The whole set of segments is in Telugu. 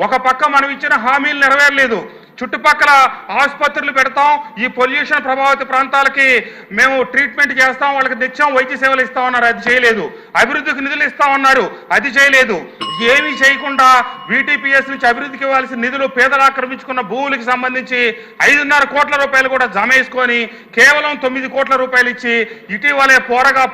ఒక పక్క మనం ఇచ్చిన హామీలు నెరవేరలేదు, చుట్టుపక్కల ఆసుపత్రులు పెడతాం, ఈ పొల్యూషన్ ప్రభావిత ప్రాంతాలకి మేము ట్రీట్మెంట్ చేస్తాం, వాళ్ళకి నిత్యం వైద్య సేవలు ఇస్తామన్నారు, అది చేయలేదు. అభివృద్ధికి నిధులు ఇస్తామన్నారు, అది చేయలేదు. ఏమీ చేయకుండా వీటీపీఎస్ నుంచి అభివృద్ధికి ఇవ్వాల్సిన నిధులు పేదలు ఆక్రమించుకున్న భూములకి సంబంధించి 5.5 కోట్ల రూపాయలు కూడా జమ వేసుకొని కేవలం 9 కోట్ల రూపాయలు ఇచ్చి ఇటీవలే పోరగా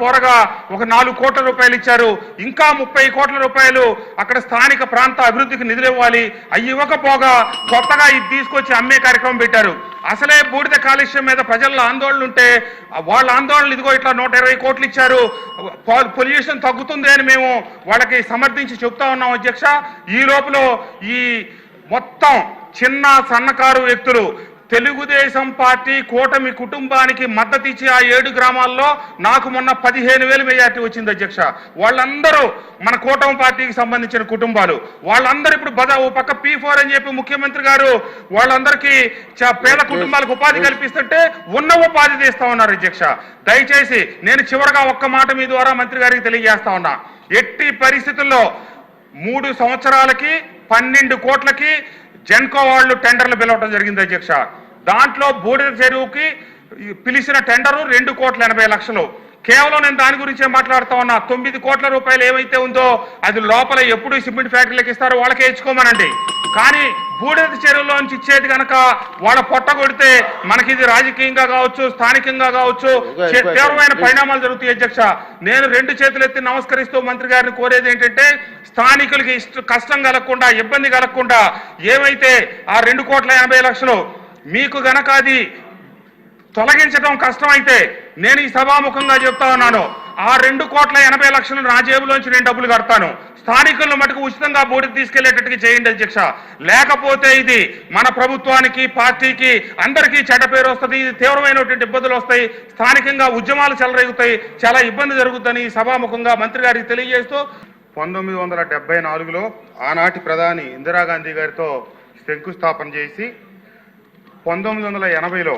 ఒక 4 కోట్ల రూపాయలు ఇచ్చారు. ఇంకా 30 కోట్ల రూపాయలు అక్కడ స్థానిక ప్రాంత అభివృద్ధికి నిధులు ఇవ్వాలి, అవి ఇవ్వకపోగా కొత్తగా ఇది తీసుకొచ్చి అమ్మే కార్యక్రమం పెట్టారు. అసలే బూడిద కాలుష్యం మీద ప్రజల్లో ఆందోళన ఉంటే వాళ్ళ ఆందోళనలు ఇదిగో ఇట్లా 120 కోట్లు ఇచ్చారు, పొల్యూషన్ తగ్గుతుంది అని మేము వాళ్ళకి సమర్థించి చెప్తా ఉన్నాం అధ్యక్ష. ఈ లోపల ఈ మొత్తం చిన్న సన్నకారు వ్యక్తులు తెలుగుదేశం పార్టీ కూటమి కుటుంబానికి మద్దతు ఇచ్చి ఆ 7 గ్రామాల్లో నాకు మొన్న 15,000 మెజార్టీ వచ్చింది అధ్యక్ష. వాళ్ళందరూ మన కూటమి పార్టీకి సంబంధించిన కుటుంబాలు, వాళ్ళందరూ ఇప్పుడు ఓ పక్క P4 అని చెప్పి ముఖ్యమంత్రి గారు వాళ్ళందరికీ పేద కుటుంబాలకు ఉపాధి కల్పిస్తుంటే ఉన్న ఉపాధి తీస్తా ఉన్నారు అధ్యక్ష. దయచేసి నేను చివరగా ఒక్క మాట మీ ద్వారా మంత్రి గారికి తెలియజేస్తా ఉన్నా, ఎట్టి పరిస్థితుల్లో 3 సంవత్సరాలకి 12 కోట్లకి జెన్కో వాళ్ళు టెండర్లు పిలవడం జరిగింది అధ్యక్ష. దాంట్లో బూడిద చెరువుకి పిలిచిన టెండరు 2,80,00,000. కేవలం నేను దాని గురించే మాట్లాడుతా ఉన్నా. 9 కోట్ల రూపాయలు ఏమైతే ఉందో అది లోపల ఎప్పుడు సిమెంట్ ఫ్యాక్టరీలకు ఇస్తారో వాళ్ళకే ఇచ్చుకోమనండి. కానీ బూడిద చెరువులోంచి ఇచ్చేది కనుక వాళ్ళ పొట్ట కొడితే మనకి ఇది రాజకీయంగా కావచ్చు, స్థానికంగా కావచ్చు తీవ్రమైన పరిణామాలు జరుగుతాయి అధ్యక్ష. నేను 2 చేతులు ఎత్తి నమస్కరిస్తూ మంత్రి గారిని కోరేది ఏంటంటే, స్థానికులకి కష్టం కలగకుండా, ఇబ్బంది కలగకుండా ఏమైతే ఆ 2,80,00,000 మీకు గనక అది తొలగించడం కష్టమైతే నేను ఈ సభాముఖంగా చెప్తా ఉన్నాను, ఆ 2,80,00,000 నా జేబులోంచి నేను డబ్బులు కడతాను. స్థానికులను మటుకు ఉచితంగా బూడిద తీసుకెళ్లేటట్టుగా చేయండి అధ్యక్ష. లేకపోతే ఇది మన ప్రభుత్వానికి, పార్టీకి, అందరికీ చెడ్డ పేరు వస్తుంది, ఇది తీవ్రమైనటువంటి ఇబ్బందులు వస్తాయి, స్థానికంగా ఉద్యమాలు చెలరేగుతాయి, చాలా ఇబ్బంది జరుగుతుందని సభాముఖంగా మంత్రి గారికి తెలియజేస్తూ 1974లో ఆనాటి ప్రధాని ఇందిరాగాంధీ గారితో శంకుస్థాపన చేసి 1980లో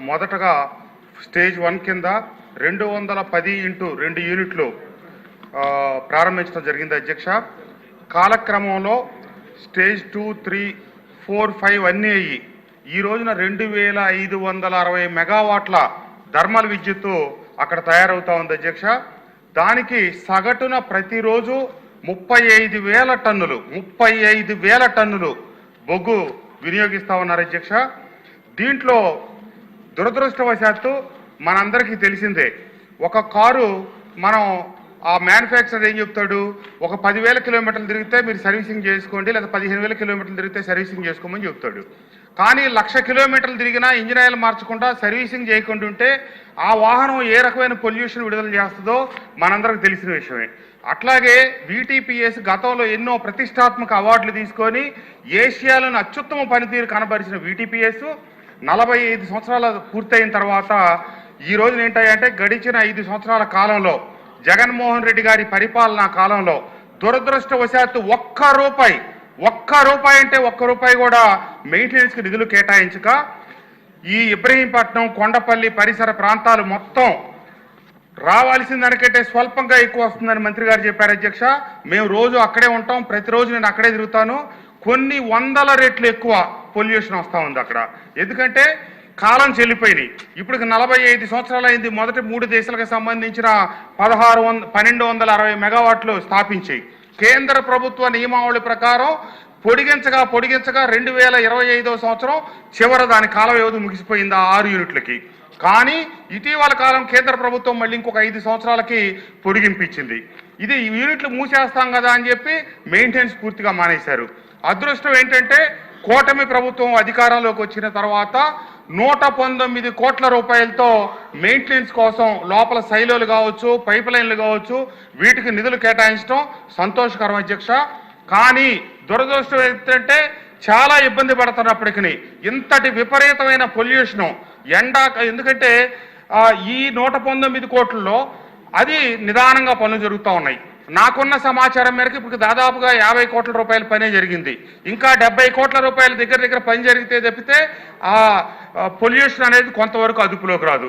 మొదటగా స్టేజ్ 1 కింద 210x2 యూనిట్లు ప్రారంభించడం జరిగింది అధ్యక్ష. కాలక్రమంలో స్టేజ్ 2, 3, 4, 5 అన్నీ అయ్యి ఈ రోజున 2,560 మెగావాట్ల థర్మల్ విద్యుత్తు అక్కడ తయారవుతా ఉంది అధ్యక్ష. దానికి సగటున ప్రతిరోజు 35,000 టన్నులు బొగ్గు వినియోగిస్తా ఉన్నారు అధ్యక్ష. దీంట్లో దురదృష్టవశాత్తు మనందరికీ తెలిసిందే, ఒక కారు మనం ఆ మ్యానుఫ్యాక్చరర్ ఏం చెప్తాడు, ఒక 10,000 కిలోమీటర్లు తిరిగితే మీరు సర్వీసింగ్ చేసుకోండి, లేదా 15,000 కిలోమీటర్లు తిరిగితే సర్వీసింగ్ చేసుకోమని చెప్తాడు. కానీ 1,00,000 కిలోమీటర్లు తిరిగినా ఇంజిన్ ఆయిల్ మార్చకుండా సర్వీసింగ్ చేయకుండా ఉంటే ఆ వాహనం ఏ రకమైన పొల్యూషన్ విడుదల చేస్తుందో మనందరికి తెలిసిన విషయమే. అట్లాగే వీటీపీఎస్ గతంలో ఎన్నో ప్రతిష్టాత్మక అవార్డులు తీసుకొని ఏషియాలోని అత్యుత్తమ పనితీరు కనబరిచిన వీటీపీఎస్ 45 సంవత్సరాలు పూర్తయిన తర్వాత ఈ రోజున ఏంటంటే గడిచిన 5 సంవత్సరాల కాలంలో జగన్మోహన్ రెడ్డి గారి పరిపాలనా కాలంలో దురదృష్టవశాత్తు ఒక్క రూపాయి అంటే ఒక్క రూపాయి కూడా మెయింటెనెన్స్కి నిధులు కేటాయించక ఈ ఇబ్రహీంపట్నం, కొండపల్లి పరిసర ప్రాంతాలు మొత్తం రావాల్సిన దానికంటే స్వల్పంగా ఎక్కువ వస్తుందని మంత్రి గారు చెప్పారు అధ్యక్ష. మేము రోజు అక్కడే ఉంటాం, ప్రతిరోజు నేను అక్కడే తిరుగుతాను. కొన్ని 100 రెట్లు ఎక్కువ పొల్యూషన్ వస్తూ ఉంది అక్కడ. ఎందుకంటే కాలం చెల్లిపోయినాయి. ఇప్పుడు 45 సంవత్సరాలు అయింది మొదటి 3 దేశాలకు సంబంధించిన 1,260 మెగావాట్లు స్థాపించాయి. కేంద్ర ప్రభుత్వ నియమావళి ప్రకారం పొడిగించగా 2025వ సంవత్సరం చివర దాని కాల వ్యవధి ముగిసిపోయింది ఆ 6 యూనిట్లకి. కానీ ఇటీవల కాలం కేంద్ర ప్రభుత్వం మళ్ళీ ఇంకొక 5 సంవత్సరాలకి పొడిగింపించింది. ఇది యూనిట్లు మూసేస్తాం కదా అని చెప్పి మెయింటెనెన్స్ పూర్తిగా మానేశారు. అదృష్టం ఏంటంటే కూటమి ప్రభుత్వం అధికారంలోకి వచ్చిన తర్వాత 119 కోట్ల రూపాయలతో మెయింటెనెన్స్ కోసం లోపల సైలోలు కావచ్చు, పైప్ లైన్లు కావచ్చు, వీటికి నిధులు కేటాయించడం సంతోషకరం అధ్యక్ష. కానీ దురదృష్టం ఏంటంటే చాలా ఇబ్బంది పడుతున్నప్పటికీ ఇంతటి విపరీతమైన పొల్యూషను ఎందుకంటే ఈ 119 కోట్లలో అది నిదానంగా పనులు జరుగుతూ ఉన్నాయి. నాకున్న సమాచారం మేరకు ఇప్పుడు దాదాపుగా 50 కోట్ల రూపాయల పనే జరిగింది. ఇంకా 70 కోట్ల రూపాయల దగ్గర పని జరిగితే తప్పితే ఆ పొల్యూషన్ అనేది కొంతవరకు అదుపులోకి రాదు.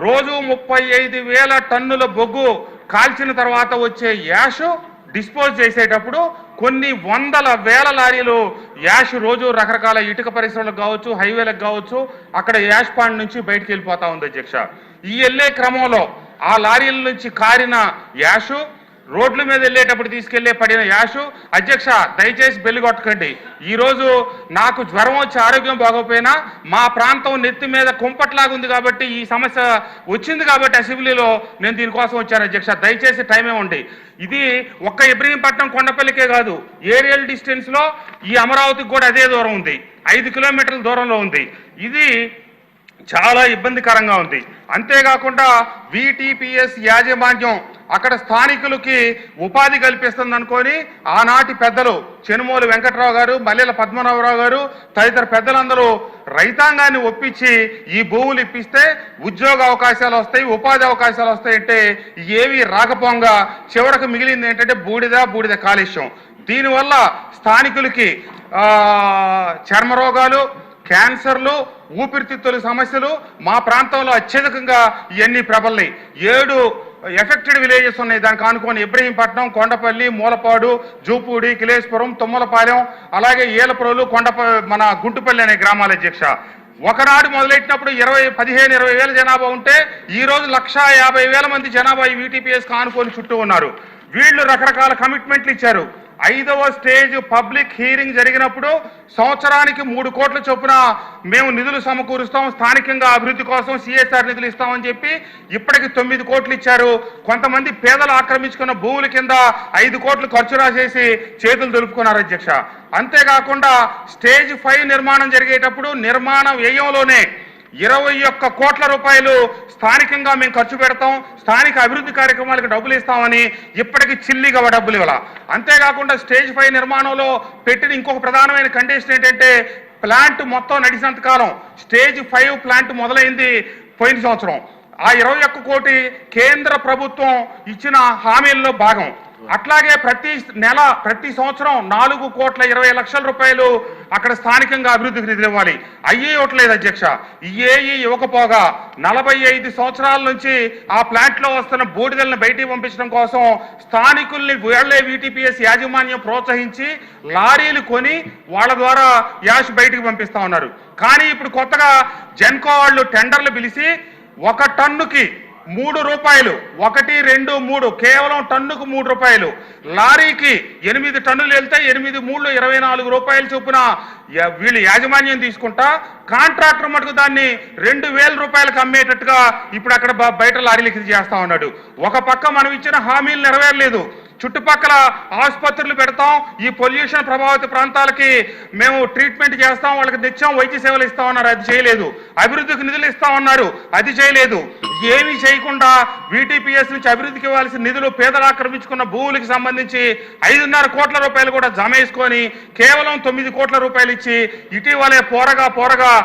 రోజు 35,000 టన్నుల బొగ్గు కాల్చిన తర్వాత వచ్చే యాష్ డిస్పోజ్ చేసేటప్పుడు కొన్ని వందల వేల లారీలు యాష్ రోజు రకరకాల ఇటుక పరిశ్రమలకు కావచ్చు, హైవేలకు కావచ్చు, అక్కడ యాష్ పాండ్ నుంచి బయటికి వెళ్ళిపోతా ఉంది అధ్యక్ష. ఈ వెళ్ళే క్రమంలో ఆ లారీల నుంచి కారిన యాషు, రోడ్ల మీద వెళ్ళేటప్పుడు తీసుకెళ్లే పడిన యాషు, అధ్యక్ష దయచేసి బెల్లి కొట్టకండి. ఈరోజు నాకు జ్వరం వచ్చి ఆరోగ్యం బాగోపోయినా మా ప్రాంతం నెత్తి మీద కుంపట్లాగా ఉంది కాబట్టి, ఈ సమస్య వచ్చింది కాబట్టి అసెంబ్లీలో నేను దీనికోసం వచ్చాను అధ్యక్ష. దయచేసి టైం ఇవ్వండి. ఇది ఒక్క ఇబ్రహీంపట్నం కొండపల్లికే కాదు, ఏరియల్ డిస్టెన్స్ లో ఈ అమరావతికి కూడా అదే దూరం ఉంది, 5 కిలోమీటర్ల దూరంలో ఉంది. ఇది చాలా ఇబ్బందికరంగా ఉంది. అంతేకాకుండా VTPS యాజమాన్యం అక్కడ స్థానికులకి ఉపాధి కల్పిస్తుంది అనుకొని ఆనాటి పెద్దలు చెనుమోలు వెంకట్రావు గారు, మల్లెల పద్మనాభరావు గారు తదితర పెద్దలందరూ రైతాంగాన్ని ఒప్పించి ఈ భూములు ఇప్పిస్తే ఉద్యోగ అవకాశాలు వస్తాయి, ఉపాధి అవకాశాలు వస్తాయంటే ఏవి రాకపోగా చివరకు మిగిలింది ఏంటంటే బూడిద కాలుష్యం. దీనివల్ల స్థానికులకి చర్మరోగాలు, క్యాన్సర్లు, ఊపిరితిత్తుల సమస్యలు మా ప్రాంతంలో అత్యధికంగా ఇవన్నీ ప్రబల్లాయి. 7 ఎఫెక్టెడ్ విలేజెస్ ఉన్నాయి. దానికి ఆనుకొని ఇబ్రహీంపట్నం, కొండపల్లి, మూలపాడు, జూపూడి, కిలేశ్వరం, తుమ్మలపాలెం, అలాగే ఏలప్రోలు, మన గుంటుపల్లి అనే గ్రామాల అధ్యక్ష. ఒకనాడు మొదలెట్టినప్పుడు 15-20 వేల జనాభా ఉంటే ఈ రోజు 1,50,000 మంది జనాభా ఈ VTPS ఆనుకొని చుట్టూ ఉన్నారు. వీళ్ళు రకరకాల కమిట్మెంట్లు ఇచ్చారు. 5వ స్టేజ్ పబ్లిక్ హీరింగ్ జరిగినప్పుడు సంవత్సరానికి 3 కోట్ల చొప్పున మేము నిధులు సమకూరుస్తాం, స్థానికంగా అభివృద్ధి కోసం CSR నిధులు ఇస్తామని చెప్పి ఇప్పటికి 9 కోట్లు ఇచ్చారు. కొంతమంది పేదలు ఆక్రమించుకున్న భూముల కింద 5 కోట్లు ఖర్చు రాసేసి చేతులు దులుపుకున్నారు అధ్యక్ష. అంతేకాకుండా స్టేజ్ 5 నిర్మాణం జరిగేటప్పుడు నిర్మాణ వ్యయంలోనే 21 కోట్ల రూపాయలు స్థానికంగా మేము ఖర్చు పెడతాం, స్థానిక అభివృద్ధి కార్యక్రమాలకు డబ్బులు ఇస్తామని ఇప్పటికి చిల్లిగా డబ్బులు ఇవ్వాల. అంతేకాకుండా స్టేజ్ 5 నిర్మాణంలో పెట్టిన ఇంకొక ప్రధానమైన కండిషన్ ఏంటంటే ప్లాంట్ మొత్తం నడిచినంత కాలం, స్టేజ్ 5 ప్లాంట్ మొదలైంది పోయిన సంవత్సరం. ఆ 21 కోటి కేంద్ర ప్రభుత్వం ఇచ్చిన హామీల్లో భాగం. అట్లాగే ప్రతి సంవత్సరం 4,20,00,000 రూపాయలు అక్కడ స్థానికంగా అభివృద్ధికి నిధులు ఇవ్వాలి. అయ్యే ఇవ్వట్లేదు అధ్యక్ష. ఏఈ ఇవ్వకపోగా 45 సంవత్సరాల నుంచి ఆ ప్లాంట్లో వస్తున్న బూడిదలను బయటికి పంపించడం కోసం స్థానికుల్ని వీళ్లే VTPS యాజమాన్యం ప్రోత్సహించి లారీలు కొని వాళ్ళ ద్వారా యాష్ బయటికి పంపిస్తా ఉన్నారు. కానీ ఇప్పుడు కొత్తగా జెన్కో వాళ్ళు టెండర్లు పిలిచి 1 టన్నుకి 3 రూపాయలు, 1, 2, 3, కేవలం టన్నుకు 3 రూపాయలు, లారీకి 8 టన్నులు వెళ్తే 8, 3, 24 రూపాయలు చొప్పున వీళ్ళు యాజమాన్యం తీసుకుంటా కాంట్రాక్టర్ మటుకు దాన్ని 2,000 రూపాయలకు అమ్మేటట్టుగా ఇప్పుడు అక్కడ బయట లారీలకి చేస్తా ఉన్నాడు. ఒక పక్క మనం ఇచ్చిన హామీలు నెరవేరలేదు, చుట్టుపక్కల ఆసుపత్రులు పెడతాం, ఈ పొల్యూషన్ ప్రభావిత ప్రాంతాలకి మేము ట్రీట్మెంట్ చేస్తాం, వాళ్ళకి నిత్యం వైద్య సేవలు ఇస్తామన్నారు, అది చేయలేదు. అభివృద్ధికి నిధులు ఇస్తామన్నారు, అది చేయలేదు. ఏమీ చేయకుండా VTPS నుంచి అభివృద్ధికి ఇవ్వాల్సిన నిధులు పేదలు ఆక్రమించుకున్న భూములకి సంబంధించి 5.5 కోట్ల రూపాయలు కూడా జమ వేసుకొని కేవలం 9 కోట్ల రూపాయలు ఇచ్చి ఇటీవలే పోరగా